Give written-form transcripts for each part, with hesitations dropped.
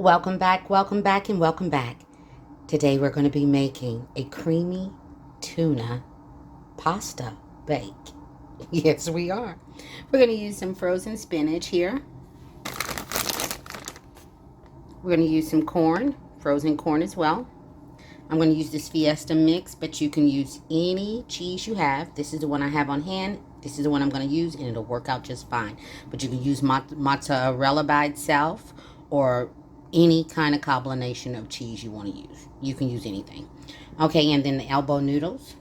Welcome back, welcome back, and welcome back. Today we're going to be making a creamy tuna pasta bake. Yes, we are. We're going to use some frozen spinach here. We're going to use some corn, frozen corn as well. I'm going to use this Fiesta mix, but you can use any cheese you have. This is the one I have on hand. This is the one I'm going to use, and it'll work out just fine. But you can use mozzarella by itself or any kind of combination of cheese you want to use. You can use anything. Okay, and then the elbow noodles.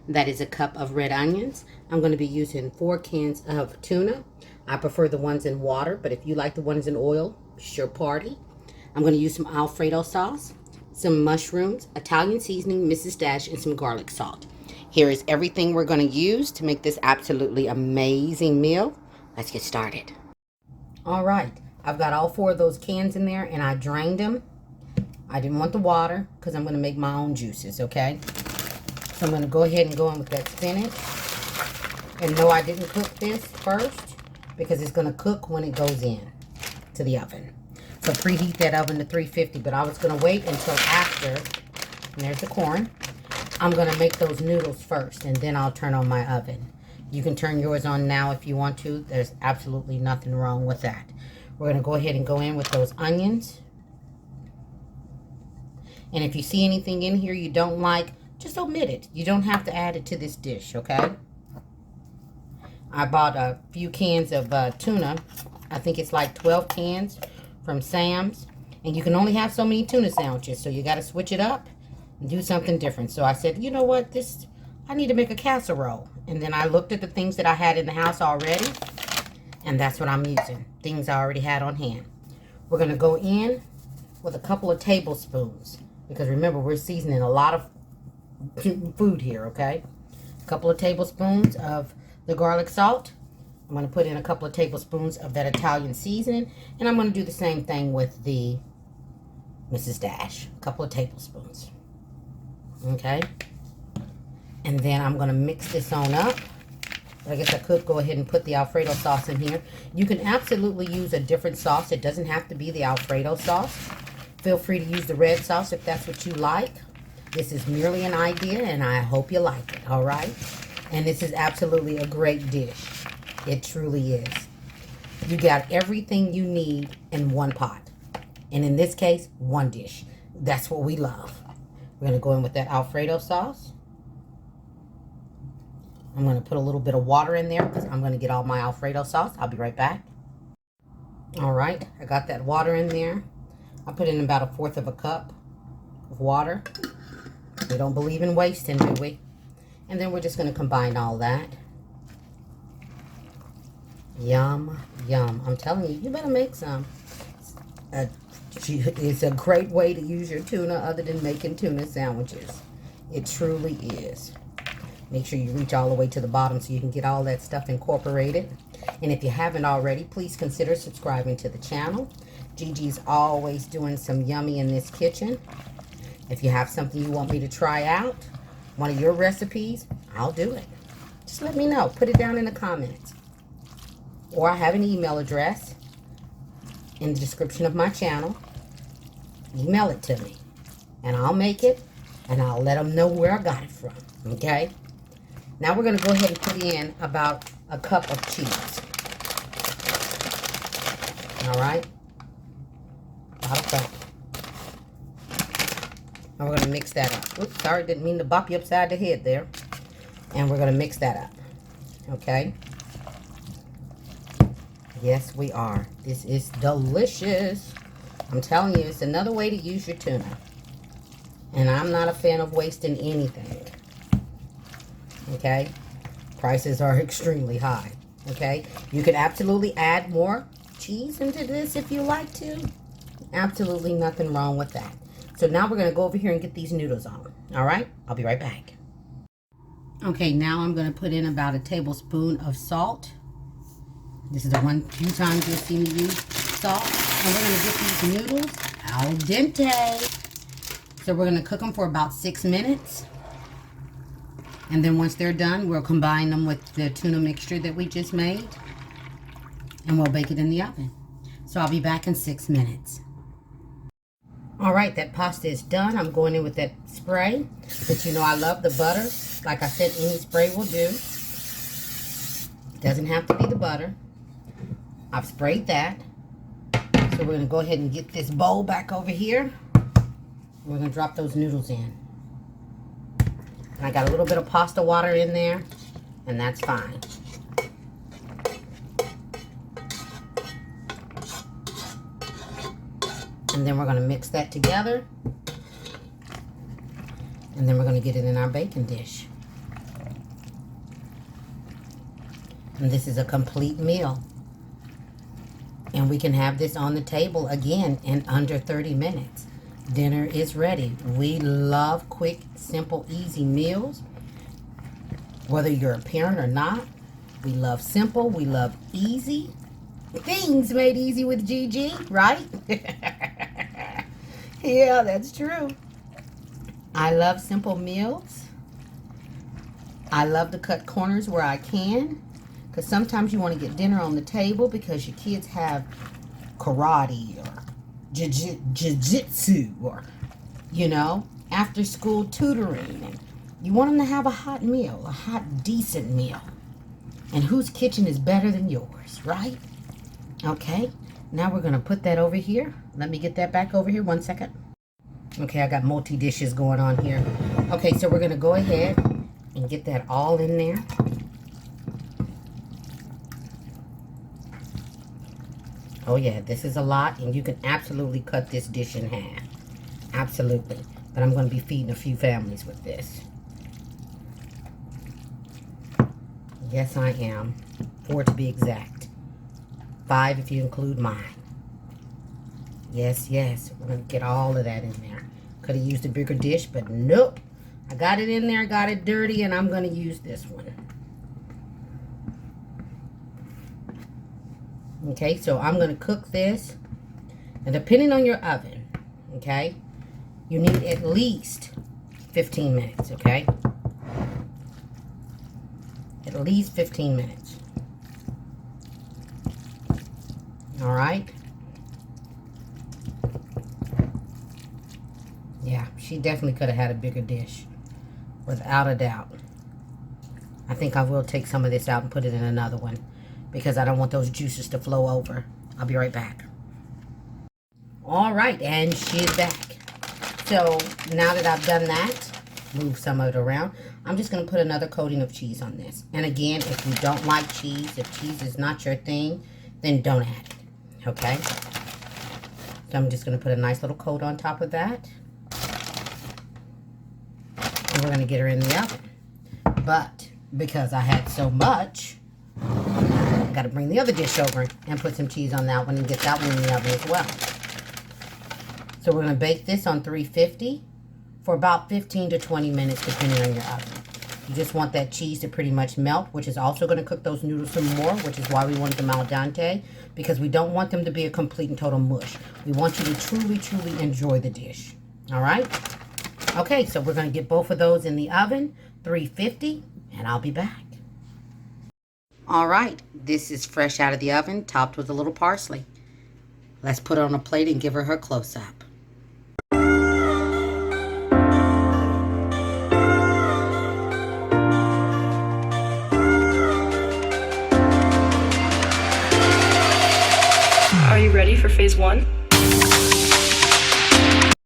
That is a cup of red onions. I'm going to be using 4 cans of tuna. I prefer the ones in water, but if you like the ones in oil, it's your party. I'm going to use some Alfredo sauce, some mushrooms, Italian seasoning, Mrs. Dash, and some garlic salt. Here is everything we're going to use to make this absolutely amazing meal. Let's get started. All right, I've got all 4 of those cans in there, and I drained them. I didn't want the water because I'm going to make my own juices, okay? So I'm going to go ahead and go in with that spinach. And no, I didn't cook this first because it's going to cook when it goes in to the oven. So preheat that oven to 350, but I was going to wait until after. And there's the corn. I'm going to make those noodles first, and then I'll turn on my oven. You can turn yours on now if you want to. There's absolutely nothing wrong with that. We're going to go ahead and go in with those onions. And if you see anything in here you don't like, just omit it. You don't have to add it to this dish, okay? I bought a few cans of tuna. I think it's like 12 cans from Sam's. And you can only have so many tuna sandwiches, so you got to switch it up and do something different. So I said, you know what, I need to make a casserole. And then I looked at the things that I had in the house already, and that's what I'm using, things I already had on hand. We're going to go in with a couple of tablespoons, because remember, we're seasoning a lot of food here, okay? A couple of tablespoons of the garlic salt. I'm going to put in a couple of tablespoons of that Italian seasoning, and I'm going to do the same thing with the Mrs. Dash. A couple of tablespoons. Okay? And then I'm going to mix this on up. I guess I could go ahead and put the Alfredo sauce in here. You can absolutely use a different sauce. It doesn't have to be the Alfredo sauce. Feel free to use the red sauce if that's what you like. This is merely an idea, and I hope you like it, all right? And this is absolutely a great dish. It truly is. You got everything you need in one pot. And in this case, one dish. That's what we love. We're going to go in with that Alfredo sauce. I'm going to put a little bit of water in there because I'm going to get all my Alfredo sauce. I'll be right back. All right, I got that water in there. I put in about 1/4 of a cup of water. We don't believe in wasting, do we? And then we're just going to combine all that. Yum, yum. I'm telling you, you better make some. It's a great way to use your tuna other than making tuna sandwiches. It truly is. Make sure you reach all the way to the bottom so you can get all that stuff incorporated. And if you haven't already, please consider subscribing to the channel. Gigi's always doing some yummy in this kitchen. If you have something you want me to try out, one of your recipes, I'll do it. Just let me know. Put it down in the comments. Or I have an email address in the description of my channel. Email it to me. And I'll make it. And I'll let them know where I got it from. Okay? Now we're going to go ahead and put in about a cup of cheese. All right? About a cup. And we're going to mix that up. Oops, sorry, didn't mean to bop you upside the head there. And we're going to mix that up. Okay? Yes, we are. This is delicious. I'm telling you, it's another way to use your tuna. And I'm not a fan of wasting anything. Okay? Prices are extremely high. Okay? You could absolutely add more cheese into this if you like to. Absolutely nothing wrong with that. So now we're going to go over here and get these noodles on. All right? I'll be right back. Okay, now I'm going to put in about 1 tablespoon of salt. This is the few times you'll see me use salt. And we're going to get these noodles al dente. So we're going to cook them for about 6 minutes. And then once they're done, we'll combine them with the tuna mixture that we just made. And we'll bake it in the oven. So I'll be back in 6 minutes. All right, that pasta is done. I'm going in with that spray. But you know I love the butter. Like I said, any spray will do. It doesn't have to be the butter. I've sprayed that. So we're going to go ahead and get this bowl back over here. We're going to drop those noodles in. And I got a little bit of pasta water in there, and that's fine. And then we're going to mix that together. And then we're going to get it in our baking dish. And this is a complete meal. And we can have this on the table again in under 30 minutes. Dinner is ready. We love quick, simple, easy meals. Whether you're a parent or not, we love simple, we love easy. Things made easy with Gigi, right? Yeah, that's true. I love simple meals. I love to cut corners where I can. Because sometimes you want to get dinner on the table because your kids have karate or jiu-jitsu or, you know, after school tutoring. And you want them to have a hot meal, a hot, decent meal. And whose kitchen is better than yours, right? Okay, now we're going to put that over here. Let me get that back over here. 1 second. Okay, I got multi-dishes going on here. Okay, so we're going to go ahead and get that all in there. Oh yeah, this is a lot, and you can absolutely cut this dish in half. Absolutely. But I'm going to be feeding a few families with this. Yes, I am. 4 to be exact. 5 if you include mine. Yes, yes. We're going to get all of that in there. Could have used a bigger dish, but nope. I got it in there, got it dirty, and I'm going to use this one. Okay, so I'm going to cook this. And depending on your oven, okay, you need at least 15 minutes, okay? At least 15 minutes. All right. Yeah, she definitely could have had a bigger dish. Without a doubt. I think I will take some of this out and put it in another one, because I don't want those juices to flow over. I'll be right back. All right, and she's back. So now that I've done that, move some of it around, I'm just going to put another coating of cheese on this. And again, if you don't like cheese, if cheese is not your thing, then don't add it. Okay? So I'm just going to put a nice little coat on top of that. And we're going to get her in the oven. But because I had so much, I got to bring the other dish over and put some cheese on that one and get that one in the oven as well. So we're going to bake this on 350 for about 15 to 20 minutes, depending on your oven. You just want that cheese to pretty much melt, which is also going to cook those noodles some more, which is why we want them al dente, because we don't want them to be a complete and total mush. We want you to truly, truly enjoy the dish. All right? Okay, so we're going to get both of those in the oven, 350, and I'll be back. All right, this is fresh out of the oven, topped with a little parsley. Let's put it on a plate and give her her close-up. Are you ready for phase 1?